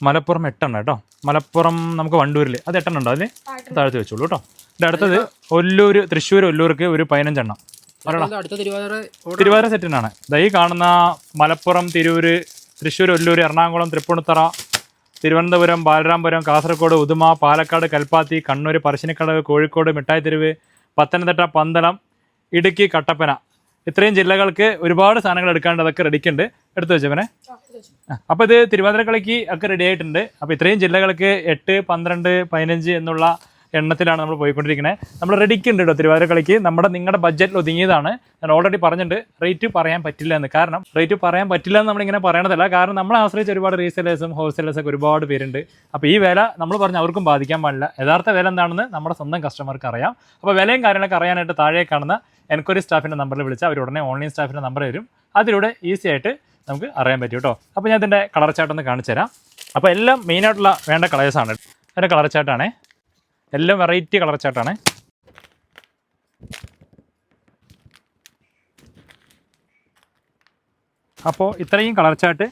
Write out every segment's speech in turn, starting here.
മലപ്പുറം 8 കേട്ടോ. മലപ്പുറം നമുക്ക് വണ്ടൂരിൽ അത് 8 ഉണ്ടോ? അതിൽ താഴ്ത്തി വെച്ചോളൂ കേട്ടോ. ഇതിൻ്റെ അടുത്തത് ഒല്ലൂർ, തൃശ്ശൂർ ഒല്ലൂർക്ക് ഒരു 15. തിരുവാതിര സെറ്റിനാണ്. ഈ കാണുന്ന മലപ്പുറം, തിരൂർ, തൃശ്ശൂർ, ഒല്ലൂർ, എറണാകുളം, തൃപ്പൂണിത്തറ, തിരുവനന്തപുരം, ബാലരാമപുരം, കാസർഗോഡ്, ഉദുമ, പാലക്കാട്, കൽപ്പാത്തി, കണ്ണൂർ, പറശ്ശിനിക്കടവ്, കോഴിക്കോട്, മിഠായിത്തെരുവ്, പത്തനംതിട്ട, പന്തളം, ഇടുക്കി, കട്ടപ്പന, ഇത്രയും ജില്ലകൾക്ക് ഒരുപാട് സാധനങ്ങൾ എടുക്കാണ്ട് അതൊക്കെ റെഡിക്കുണ്ട്. എടുത്തു വെച്ചവനെ. അപ്പോൾ ഇത് തിരുവാതിര കളിക്ക് ഒക്കെ റെഡി ആയിട്ടുണ്ട്. അപ്പോൾ ഇത്രയും ജില്ലകൾക്ക് 8, 12, 15 എന്നുള്ള എണ്ണത്തിലാണ് നമ്മൾ പോയിക്കൊണ്ടിരിക്കുന്നത്. നമ്മൾ റെഡിക്കുണ്ട് കേട്ടോ തിരുവാതിര കളിക്ക്. നിങ്ങളുടെ ബഡ്ജറ്റിൽ ഒതുങ്ങിയതാണ്. ഞാൻ ഓൾറെഡി പറഞ്ഞിട്ടുണ്ട് റേറ്റ് പറയാൻ പറ്റില്ല എന്ന്. കാരണം റേറ്റ് പറയാൻ പറ്റില്ല എന്ന് നമ്മളിങ്ങനെ പറയണതല്ല. കാരണം നമ്മളെ ആശ്രയിച്ച് ഒരുപാട് റീസെല്ലേഴ്സും ഹോൾസെയിലേഴ്സൊക്കെ ഒരുപാട് പേരുണ്ട്. അപ്പോൾ ഈ വില നമ്മൾ പറഞ്ഞ് അവർക്കും ബാധിക്കാൻ പാടില്ല. യഥാർത്ഥ വില എന്താണെന്ന് നമ്മുടെ സ്വന്തം കസ്റ്റമർക്ക് അറിയാം. അപ്പോൾ വിലയും കാര്യങ്ങളൊക്കെ അറിയാനായിട്ട് താഴെ കാണുന്ന എൻക്വയറി സ്റ്റാഫിൻ്റെ നമ്പറിൽ വിളിച്ചാൽ അവർ ഉടനെ ഓൺലൈൻ സ്റ്റാഫിൻ്റെ നമ്പർ തരും. അതിലൂടെ ഈസി ആയിട്ട് നമുക്ക് അറിയാൻ പറ്റും കേട്ടോ. അപ്പോൾ ഞാൻ ഇതിൻ്റെ കളർ ചാർട്ടൊന്ന് കാണിച്ചു തരാം. അപ്പോൾ എല്ലാം മെയിനായിട്ടുള്ള വേണ്ട കളേഴ്സാണ്. അതിൻ്റെ കളർ ചാർട്ടാണേ. എല്ലാം വെറൈറ്റി കളർ ചാർട്ടാണ്. അപ്പോൾ ഇത്രയും കളർ ചാർട്ട്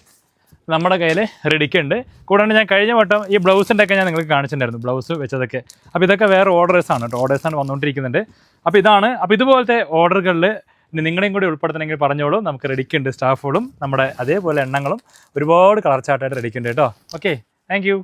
നമ്മുടെ കയ്യിൽ റെഡിക്കുണ്ട്. കൂടാണ്ട് ഞാൻ കഴിഞ്ഞ വട്ടം ഈ ബ്ലൗസിൻ്റെ ഒക്കെ ഞാൻ നിങ്ങൾക്ക് കാണിച്ചിട്ടുണ്ടായിരുന്നു, ബ്ലൗസ് വെച്ചതൊക്കെ. അപ്പോൾ ഇതൊക്കെ വേറെ ഓർഡേഴ്സാണ് കേട്ടോ. ഓർഡേഴ്സാണ് വന്നുകൊണ്ടിരിക്കുന്നുണ്ട്. അപ്പോൾ ഇതാണ്. അപ്പോൾ ഇതുപോലത്തെ ഓർഡറുകളിൽ നിങ്ങളെയും കൂടി ഉൾപ്പെടുത്തണമെങ്കിൽ പറഞ്ഞോളൂ. നമുക്ക് റെഡിക്കുണ്ട്. സ്റ്റാഫുകളും നമ്മുടെ അതേപോലെ എണ്ണങ്ങളും ഒരുപാട് കളർ ചാർട്ടായിട്ട് റെഡിക്കുണ്ട് കേട്ടോ. Okay, thank you.